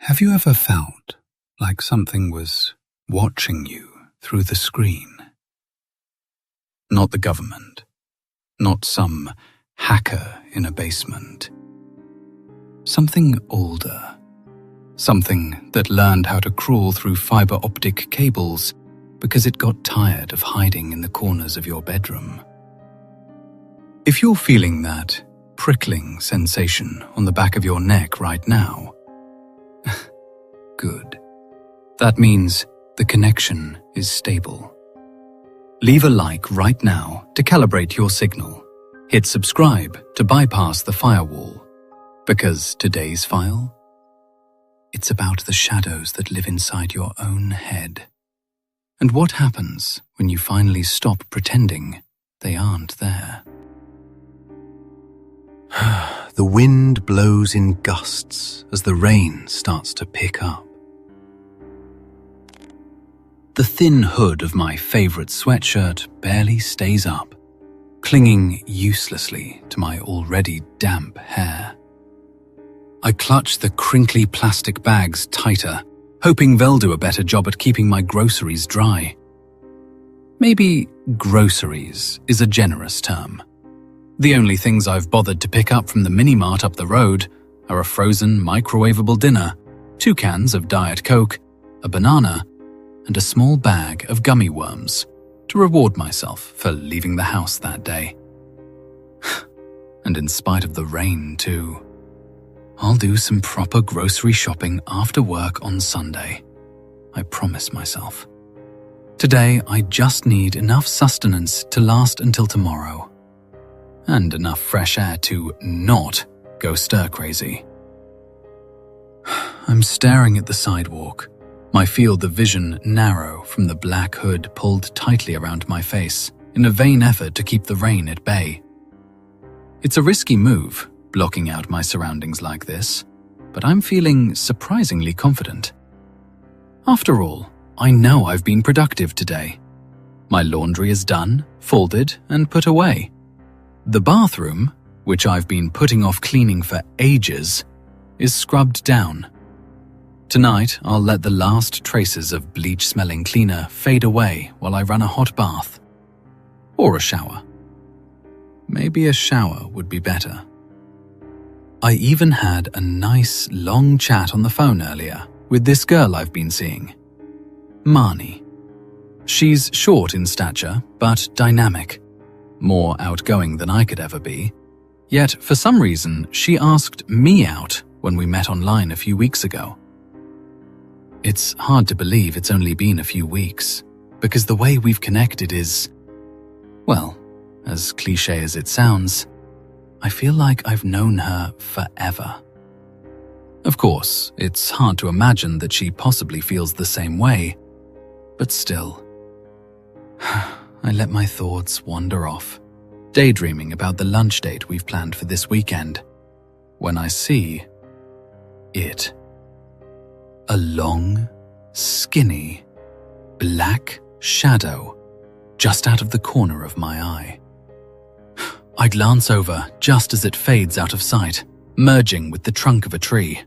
Have you ever felt like something was watching you through the screen? Not the government, not some hacker in a basement. Something older, something that learned how to crawl through fiber optic cables because it got tired of hiding in the corners of your bedroom. If you're feeling that prickling sensation on the back of your neck right now, good. That means the connection is stable. Leave a like right now to calibrate your signal. Hit subscribe to bypass the firewall. Because today's file, it's about the shadows that live inside your own head. And what happens when you finally stop pretending they aren't there. The wind blows in gusts as the rain starts to pick up. The thin hood of my favorite sweatshirt barely stays up, clinging uselessly to my already damp hair. I clutch the crinkly plastic bags tighter, hoping they'll do a better job at keeping my groceries dry. Maybe groceries is a generous term. The only things I've bothered to pick up from the mini-mart up the road are a frozen microwavable dinner, 2 cans of Diet Coke, a banana, and a small bag of gummy worms to reward myself for leaving the house that day. And in spite of the rain, too. I'll do some proper grocery shopping after work on Sunday. I promise myself. Today, I just need enough sustenance to last until tomorrow. And enough fresh air to not go stir-crazy. I'm staring at the sidewalk, my field of vision narrow from the black hood pulled tightly around my face in a vain effort to keep the rain at bay. It's a risky move, blocking out my surroundings like this, but I'm feeling surprisingly confident. After all, I know I've been productive today. My laundry is done, folded, and put away. The bathroom, which I've been putting off cleaning for ages, is scrubbed down. Tonight, I'll let the last traces of bleach-smelling cleaner fade away while I run a hot bath. Or a shower. Maybe a shower would be better. I even had a nice, long chat on the phone earlier with this girl I've been seeing. Marnie. She's short in stature, but dynamic. More outgoing than I could ever be. Yet, for some reason, she asked me out when we met online a few weeks ago. It's hard to believe it's only been a few weeks, because the way we've connected is, well, as cliché as it sounds, I feel like I've known her forever. Of course, it's hard to imagine that she possibly feels the same way, but still. I let my thoughts wander off, daydreaming about the lunch date we've planned for this weekend, when I see it. A long, skinny, black shadow just out of the corner of my eye. I glance over just as it fades out of sight, merging with the trunk of a tree.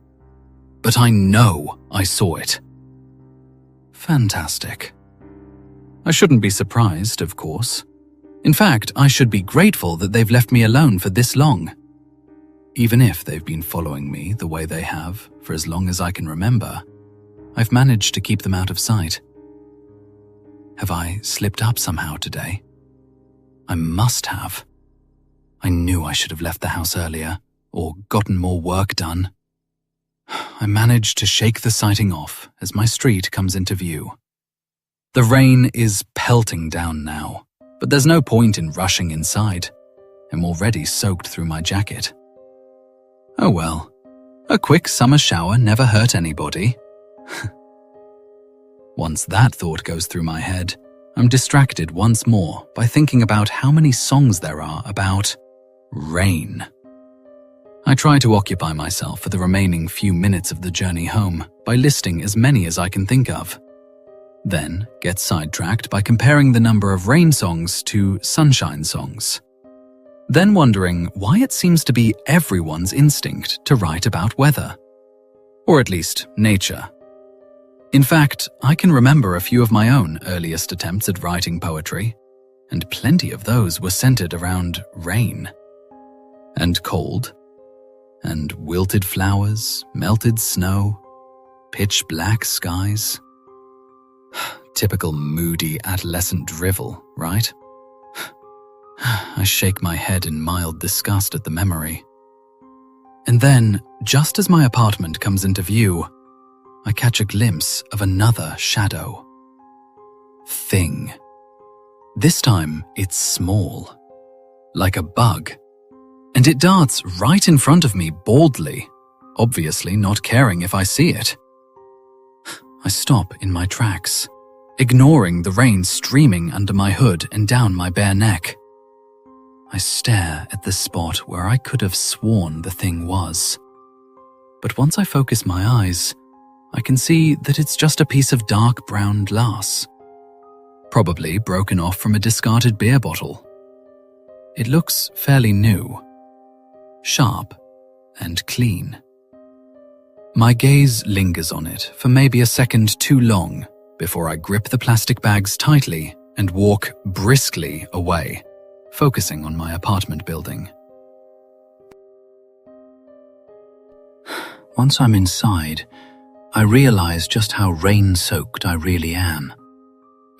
But I know I saw it. Fantastic. I shouldn't be surprised, of course. In fact, I should be grateful that they've left me alone for this long. Even if they've been following me the way they have for as long as I can remember, I've managed to keep them out of sight. Have I slipped up somehow today? I must have. I knew I should have left the house earlier, or gotten more work done. I managed to shake the sighting off as my street comes into view. The rain is pelting down now, but there's no point in rushing inside. I'm already soaked through my jacket. Oh well, a quick summer shower never hurt anybody. Once that thought goes through my head, I'm distracted once more by thinking about how many songs there are about rain. I try to occupy myself for the remaining few minutes of the journey home by listing as many as I can think of. Then get sidetracked by comparing the number of rain songs to sunshine songs. Then wondering why it seems to be everyone's instinct to write about weather. Or at least, nature. In fact, I can remember a few of my own earliest attempts at writing poetry, and plenty of those were centered around rain. And cold. And wilted flowers, melted snow, pitch-black skies. Typical moody adolescent drivel, right? I shake my head in mild disgust at the memory. And then, just as my apartment comes into view, I catch a glimpse of another shadow. Thing. This time, it's small. Like a bug. And it darts right in front of me boldly, obviously not caring if I see it. I stop in my tracks, ignoring the rain streaming under my hood and down my bare neck. I stare at the spot where I could have sworn the thing was. But once I focus my eyes, I can see that it's just a piece of dark brown glass, probably broken off from a discarded beer bottle. It looks fairly new, sharp and clean. My gaze lingers on it for maybe a second too long before I grip the plastic bags tightly and walk briskly away, focusing on my apartment building. Once I'm inside, I realize just how rain-soaked I really am.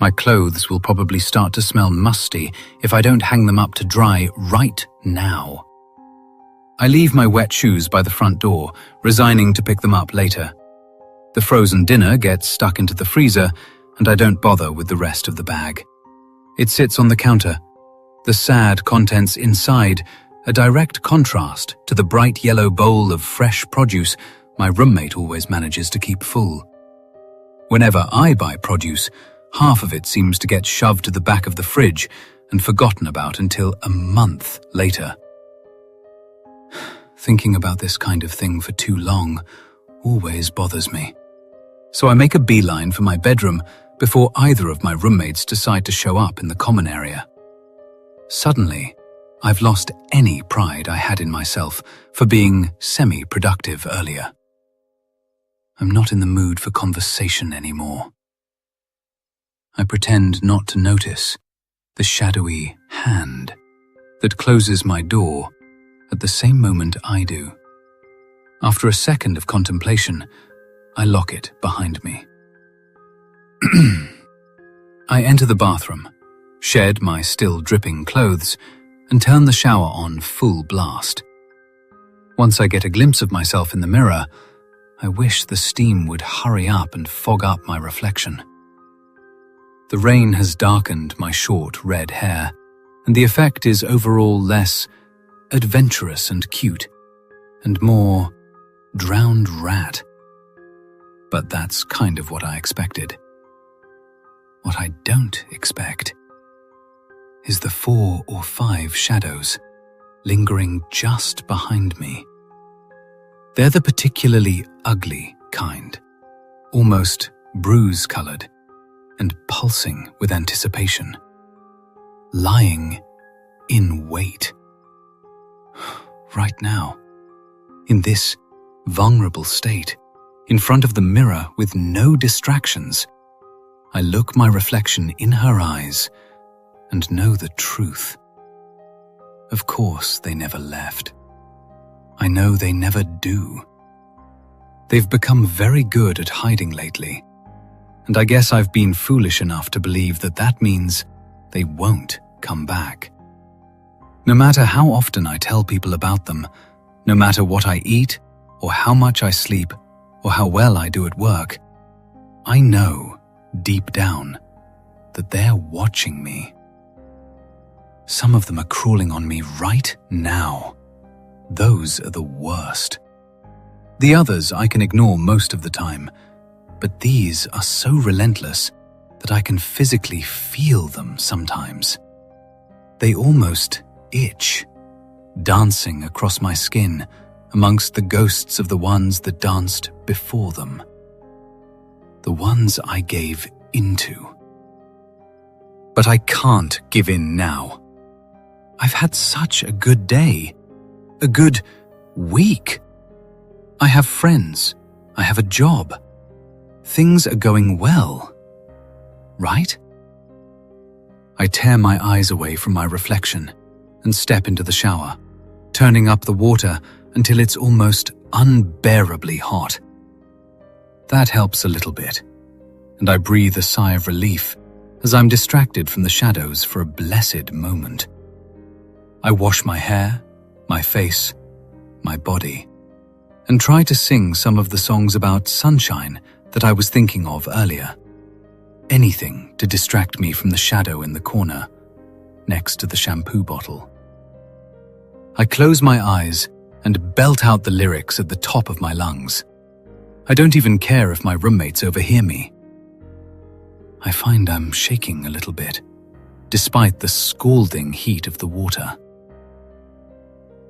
My clothes will probably start to smell musty if I don't hang them up to dry right now. I leave my wet shoes by the front door, resigning to pick them up later. The frozen dinner gets stuck into the freezer, and I don't bother with the rest of the bag. It sits on the counter, the sad contents inside, a direct contrast to the bright yellow bowl of fresh produce my roommate always manages to keep full. Whenever I buy produce, half of it seems to get shoved to the back of the fridge and forgotten about until a month later. Thinking about this kind of thing for too long always bothers me. So I make a beeline for my bedroom before either of my roommates decide to show up in the common area. Suddenly, I've lost any pride I had in myself for being semi-productive earlier. I'm not in the mood for conversation anymore. I pretend not to notice the shadowy hand that closes my door at the same moment I do. After a second of contemplation, I lock it behind me. I enter the bathroom, shed my still dripping clothes, and turn the shower on full blast. Once I get a glimpse of myself in the mirror, I wish the steam would hurry up and fog up my reflection. The rain has darkened my short red hair, and the effect is overall less adventurous and cute, and more drowned rat. But that's kind of what I expected. What I don't expect is the 4 or 5 shadows lingering just behind me. They're the particularly ugly kind, almost bruise-colored and pulsing with anticipation, lying in wait. Right now, in this vulnerable state, in front of the mirror with no distractions, I look my reflection in her eyes and know the truth. Of course they never left. I know they never do. They've become very good at hiding lately, and I guess I've been foolish enough to believe that that means they won't come back. No matter how often I tell people about them, no matter what I eat, or how much I sleep, or how well I do at work, I know, deep down, that they're watching me. Some of them are crawling on me right now. Those are the worst. The others I can ignore most of the time, but these are so relentless that I can physically feel them sometimes. They almost itch, dancing across my skin amongst the ghosts of the ones that danced before them. The ones I gave into. But I can't give in now. I've had such a good day. A good week. I have friends, I have a job. Things are going well. Right? I tear my eyes away from my reflection and step into the shower, turning up the water until it's almost unbearably hot. That helps a little bit, and I breathe a sigh of relief as I'm distracted from the shadows for a blessed moment. I wash my hair, my face, my body, and try to sing some of the songs about sunshine that I was thinking of earlier. Anything to distract me from the shadow in the corner, next to the shampoo bottle. I close my eyes and belt out the lyrics at the top of my lungs. I don't even care if my roommates overhear me. I find I'm shaking a little bit, despite the scalding heat of the water.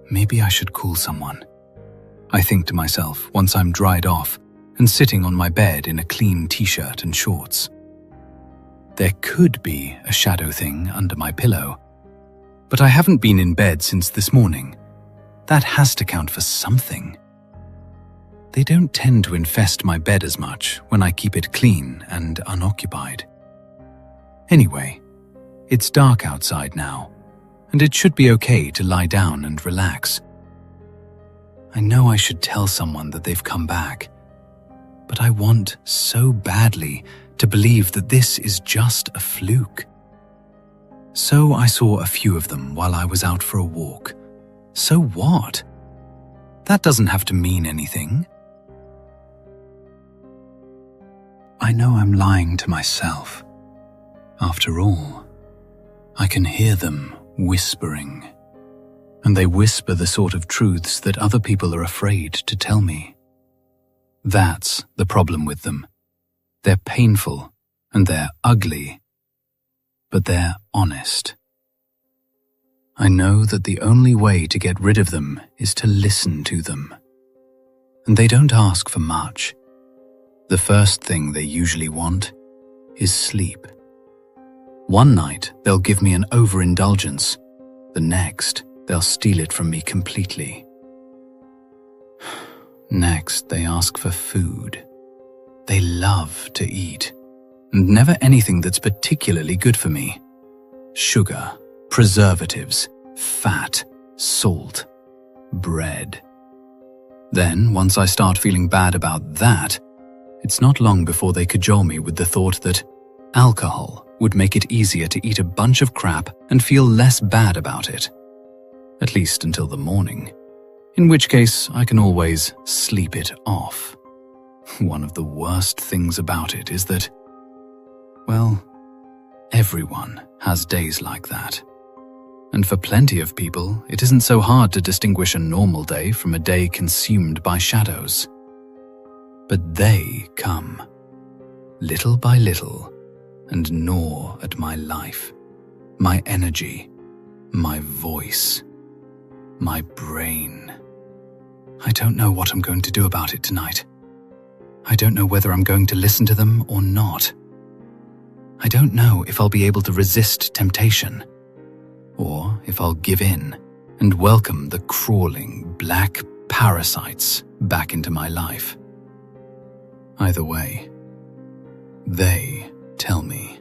Maybe I should call someone, I think to myself once I'm dried off and sitting on my bed in a clean t-shirt and shorts. There could be a shadow thing under my pillow, but I haven't been in bed since this morning. That has to count for something. They don't tend to infest my bed as much when I keep it clean and unoccupied. Anyway, it's dark outside now, and it should be okay to lie down and relax. I know I should tell someone that they've come back, but I want so badly to believe that this is just a fluke. So I saw a few of them while I was out for a walk. So what? That doesn't have to mean anything. I know I'm lying to myself. After all, I can hear them whispering, and they whisper the sort of truths that other people are afraid to tell me. That's the problem with them. They're painful and they're ugly, but they're honest. I know that the only way to get rid of them is to listen to them. And they don't ask for much. The first thing they usually want is sleep. One night, they'll give me an overindulgence. The next, they'll steal it from me completely. Next, they ask for food. They love to eat, and never anything that's particularly good for me. Sugar, preservatives, fat, salt, bread. Then, once I start feeling bad about that, it's not long before they cajole me with the thought that alcohol would make it easier to eat a bunch of crap and feel less bad about it. At least until the morning, in which case I can always sleep it off. One of the worst things about it is that, well, everyone has days like that. And for plenty of people, it isn't so hard to distinguish a normal day from a day consumed by shadows. But they come, little by little, and gnaw at my life, my energy, my voice, my brain. I don't know what I'm going to do about it tonight. I don't know whether I'm going to listen to them or not. I don't know if I'll be able to resist temptation, or if I'll give in and welcome the crawling black parasites back into my life. Either way, they tell me.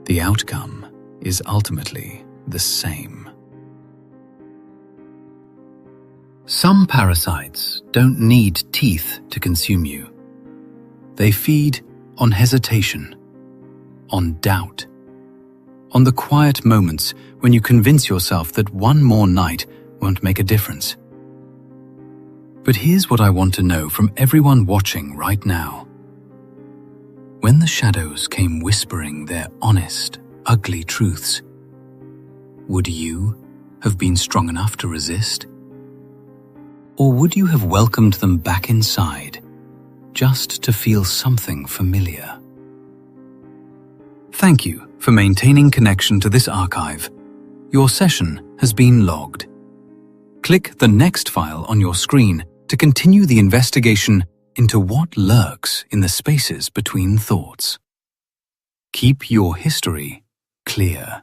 The outcome is ultimately the same. Some parasites don't need teeth to consume you. They feed on hesitation, on doubt, on the quiet moments when you convince yourself that one more night won't make a difference. But here's what I want to know from everyone watching right now. When the shadows came whispering their honest, ugly truths, would you have been strong enough to resist? Or would you have welcomed them back inside, just to feel something familiar? Thank you for maintaining connection to this archive. Your session has been logged. Click the next file on your screen to continue the investigation into what lurks in the spaces between thoughts. Keep your history clear.